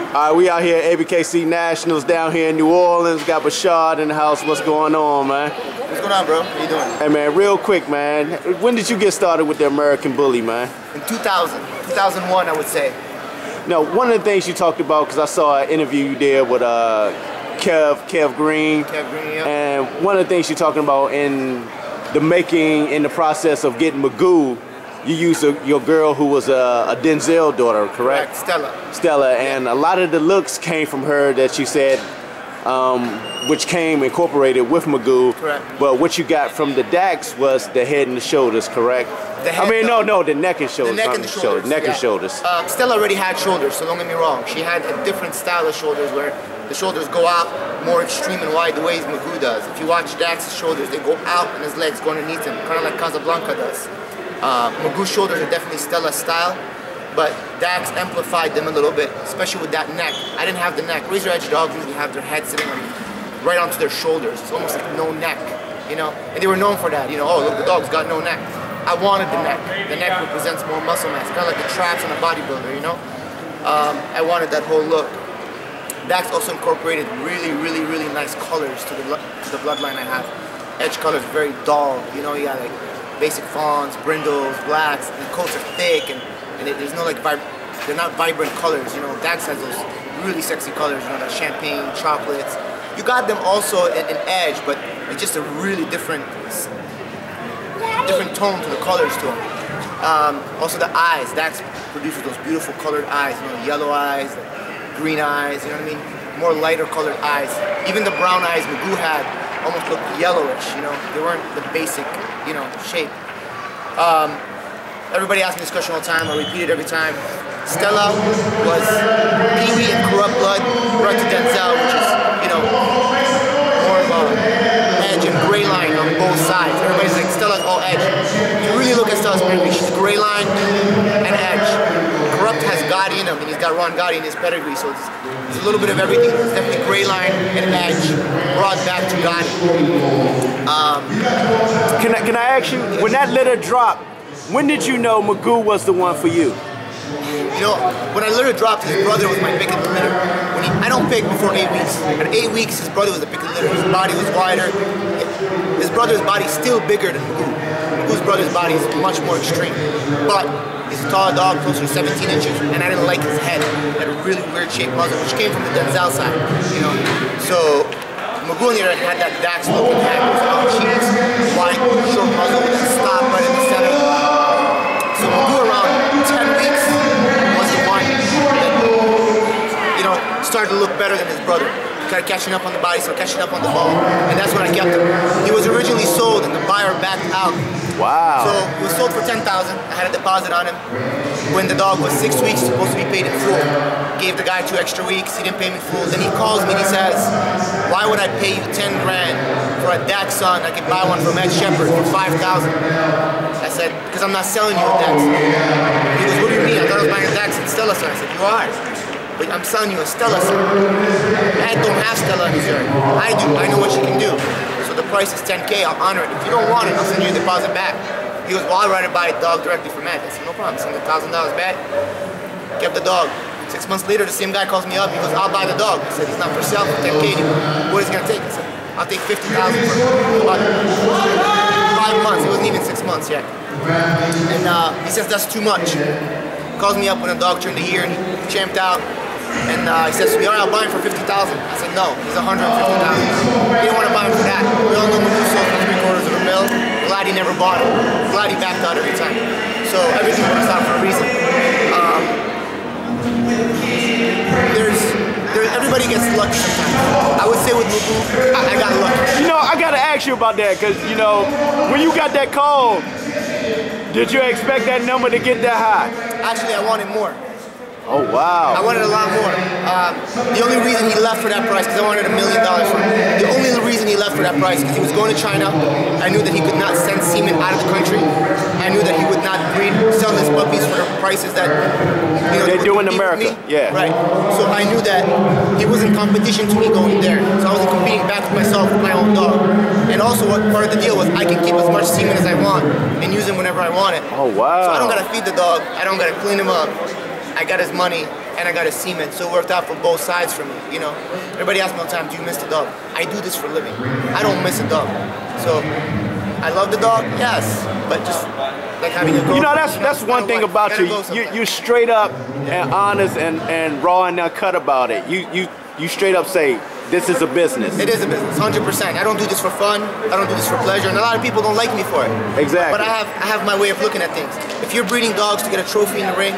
All right, we out here at ABKC Nationals down here in New Orleans. Got Bashad in the house. What's going on, man? What's going on, bro? How you doing? Hey, man, real quick, man. When did you get started with the American Bully, man? In 2001, I would say. Now, one of the things you talked about, because I saw an interview you did with Kev Green. Kev Green, yeah. And one of the things you're talking about in the process of getting Magoo, you used your girl who was a Denzel daughter, correct? Stella, and a lot of the looks came from her that you said, which came incorporated with Magoo. Correct. But what you got from the Dax was the head and the shoulders, correct? The head, the neck and shoulders. The neck and the shoulders. Neck and shoulders. Stella already had shoulders, so don't get me wrong. She had a different style of shoulders where the shoulders go out more extreme and wide the way Magoo does. If you watch Dax's shoulders, they go out and his legs go underneath him, kind of like Casablanca does. Magoo's shoulders are definitely Stella's style, but Dax amplified them a little bit, especially with that neck. I didn't have the neck. Razor Edge dogs usually have their head sitting right onto their shoulders. It's almost like no neck, you know? And they were known for that, you know, oh, look, the dog's got no neck. I wanted the neck. The neck represents more muscle mass, kind of like the traps on a bodybuilder, you know? I wanted that whole look. Dax also incorporated really nice colors to the bloodline I have. Edge colors very dull, you know, you got like basic fawns, brindles, blacks, and the coats are thick, and there's no like they're not vibrant colors, you know. Dax has those really sexy colors, you know, the champagne, chocolates. You got them also in Edge, but it's just a really different tone to the colors to them. Also the eyes, Dax produces those beautiful colored eyes, you know, yellow eyes, green eyes, you know what I mean? More lighter colored eyes. Even the brown eyes Magoo had almost looked yellowish, you know? They weren't the basic, you know, shape. Everybody asks me this question all the time, I repeat it every time. Stella was Pee-wee and Corrupt Blood brought to Denzel, which is, you know, more of a edge and gray line on both sides. Everybody's like, Stella's all edge. If you really look at Stella's pedigree, she's gray line and edge. Corrupt has Gotti in him, and he's got Ron Gotti in his pedigree, so it's a little bit of everything. It's definitely gray line and edge brought back to Gotti. Can I ask you, when that litter dropped, when did you know Magoo was the one for you? You know, when I litter dropped, his brother was my pick of the litter. I don't pick before 8 weeks. At 8 weeks, his brother was the pick of the litter. His body was wider. His brother's body's still bigger than Magoo. Magoo's brother's body is much more extreme. But he's a tall dog, closer to 17 inches, and I didn't like his head. He had a really weird shaped muzzle, which came from the Denzel side, you know. So Magoo on the other hand had that Dax looking head. It was all cheese, wide, short muzzle with that stop right in the center. So Magoo around 10 weeks was the one that, you know, started to look better than his brother. Started catching up on the body, started catching up on the ball, and that's when I kept him. He was originally sold, and the buyer backed out. Wow. So he was sold for $10,000. I had a deposit on him. When the dog was 6 weeks, supposed to be paid in full. Gave the guy 2 extra weeks. He didn't pay me full. Then he calls me and he says, "Why would I pay you 10 grand for a Dax son? I could buy one from Ed Shepherd for 5,000." I said, "Because I'm not selling you a Dax." He goes, "What do you mean? I thought I was buying a Dax and Stella son." I said, "You are. But I'm selling you a Stella son. Ed don't have Stella in his yard. I do. I know what she can do. So the price is 10K. I'll honor it. If you don't want it, I'll send you a deposit back." He goes, "Well, I'd rather buy a dog directly from Ed." I said, "No problem. Send the $1,000 back." Kept the dog. 6 months later, the same guy calls me up. He goes, "I'll buy the dog." I said, "He's not for sale for 10K anymore. What is he gonna take?" I said, "I'll take 50,000 for about 5 months. It wasn't even 6 months yet." And he says, "That's too much." Calls me up when the dog turned a year and he champed out. And he says to me, "All right, I'll buy him for 50,000. I said, "No, he's 150,000. He didn't want to buy him for that. We all know Magoo sold for 3/4 of a mil. Glad he never bought it. Glad he backed out every time. So everything works out for a reason. Everybody gets lucky sometimes. I would say with Magoo, I got lucky. You know, I gotta ask you about that, because, you know, when you got that call, did you expect that number to get that high? Actually, I wanted more. Oh, wow. I wanted a lot more. The only reason he left for that price, because I wanted $1 million from him. The only reason he left for that price, because he was going to China. I knew that he could not send semen out of the country. I knew that he would not sell his puppies for the prices that, you know, they do in America. Yeah. Right. So I knew that he was in competition to me going there. So I wasn't competing back with myself with my own dog. And also, what part of the deal was I can keep as much semen as I want and use him whenever I want it. Oh, wow. So I don't gotta feed the dog. I don't gotta clean him up. I got his money. and I got a semen, so it worked out for both sides for me, you know. Everybody asks me all the time, do you miss the dog? I do this for a living. I don't miss a dog. So, I love the dog, yes, but just like having a girlfriend. You know, that's one thing about you. You're straight up and honest and raw and uncut about it. You straight up say, this is a business. It is a business, 100%. I don't do this for fun. I don't do this for pleasure, and a lot of people don't like me for it. Exactly. But I have my way of looking at things. If you're breeding dogs to get a trophy in the ring,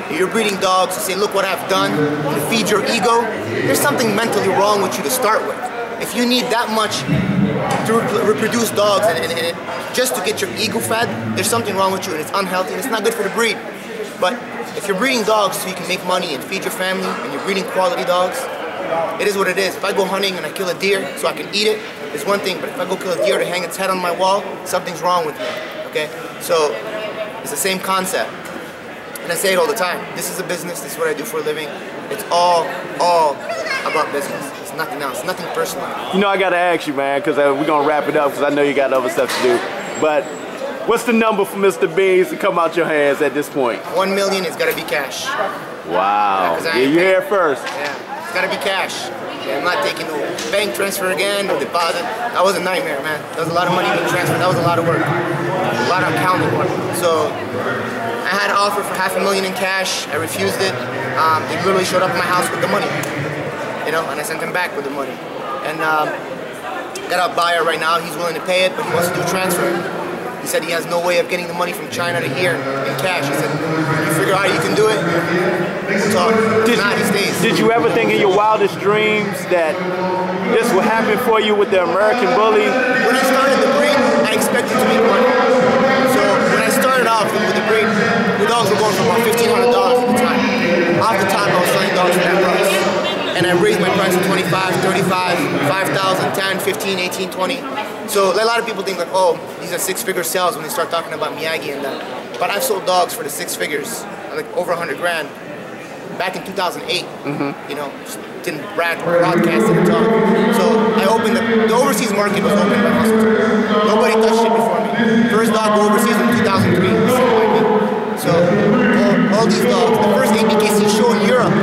you're breeding dogs to say, look what I've done, to feed your ego, there's something mentally wrong with you to start with. If you need that much to reproduce dogs and just to get your ego fed, there's something wrong with you, and it's unhealthy, and it's not good for the breed. But if you're breeding dogs so you can make money and feed your family, and you're breeding quality dogs, it is what it is. If I go hunting and I kill a deer so I can eat it, it's one thing, but if I go kill a deer to hang its head on my wall, something's wrong with me, okay? So, it's the same concept. And I say it all the time. This is a business, this is what I do for a living. It's all about business. It's nothing else, nothing personal. You know, I gotta ask you, man, because we're gonna wrap it up, because I know you got other stuff to do. But what's the number for Mr. Beans to come out your hands at this point? 1 million, it's gotta be cash. Wow. Yeah, you're here first. Yeah. It's gotta be cash. Yeah, I'm not taking no bank transfer again, no deposit. That was a nightmare, man. That was a lot of money being transferred. That was a lot of work. A lot of accounting work. So I had an offer for $500,000 in cash. I refused it. They literally showed up at my house with the money. You know, and I sent them back with the money. And got a buyer right now. He's willing to pay it, but he wants to do a transfer. He said he has no way of getting the money from China to here in cash. He said, you figure out how you can do it, we'll talk. Did you ever think in your wildest dreams that this would happen for you with the American Bully? When I started the breed, I expected to make money. So when I started off with the breed, the dogs were going for about $1,500 at the time. Off the top, I was selling dogs for that price. And I raised my price to 25, 35, 5,000, 10, 15, 18, 20. So a lot of people think like, oh, these are six-figure sales when they start talking about Miyagi and that. But I've sold dogs for the six figures, like over 100 grand, back in 2008. You know, just didn't broadcast it at all. So I opened the overseas market was opened by Muscle. Nobody touched it before me. First dog go overseas in 2003. So all these dogs, the first ABKC show in Europe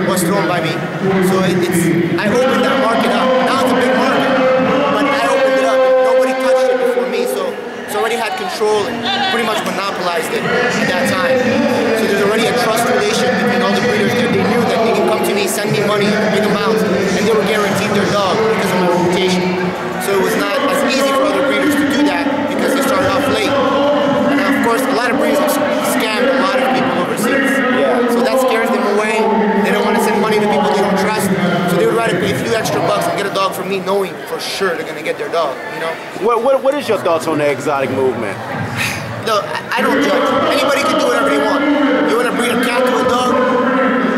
was thrown by me. So I opened that market up. Now it's a big market, but I opened it up. Nobody touched it before me, so already had control and pretty much monopolized it at that time. So there's already a trust relation between all the breeders. They knew that they can come to me, send me money in big amounts, and they were guaranteed their dog because of my reputation. So it was not as easy for other breeders to do that because they started off late. And of course, a lot of breeders have scammed a lot of people overseas. So that scares them away. They don't want to send money to people they don't trust. So they would rather pay a few extra bucks and get a dog from me knowing for sure they're going to get their dog, you know? What is your thoughts on the exotic movement? No, I don't judge. Anybody can do whatever they want. You want to breed a cat to a dog?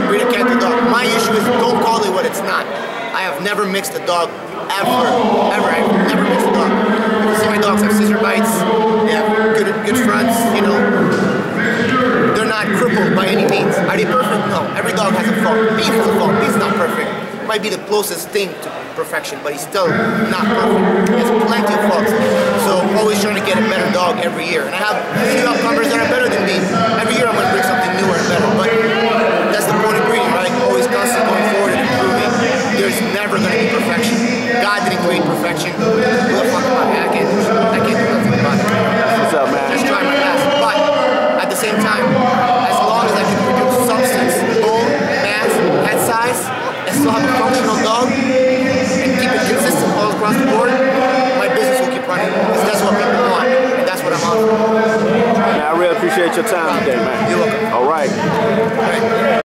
Breed a cat to a dog. My issue is don't call it what it's not. I have never mixed a dog, ever. I've never mixed a dog. You can see my dogs have scissor bites. They have good fronts, you know. They're not crippled by any means. Are they perfect? No. Every dog has a fault. Beef has a fault. Beef's not perfect. Might be the closest thing to perfection, but he's still not perfect. He has plenty of faults. So I'm always trying to get a better dog every year. And I have a few upcomers that are better than me. Every year I'm going to bring something newer and better. But that's the point of breeding, right? Always constantly going forward and improving. There's never going to be perfection. God didn't create perfection. Who the fuck am I? I can't do nothing about it. What's up, man? Just try my best. But at the same time, as long as I can produce substance, bone, mass, head size, and still have a functional dog, and keep it consistent all across the board, my business will keep running. Because that's what people want, and that's what I'm on. Man, I really appreciate your time today, man. You're welcome. All right.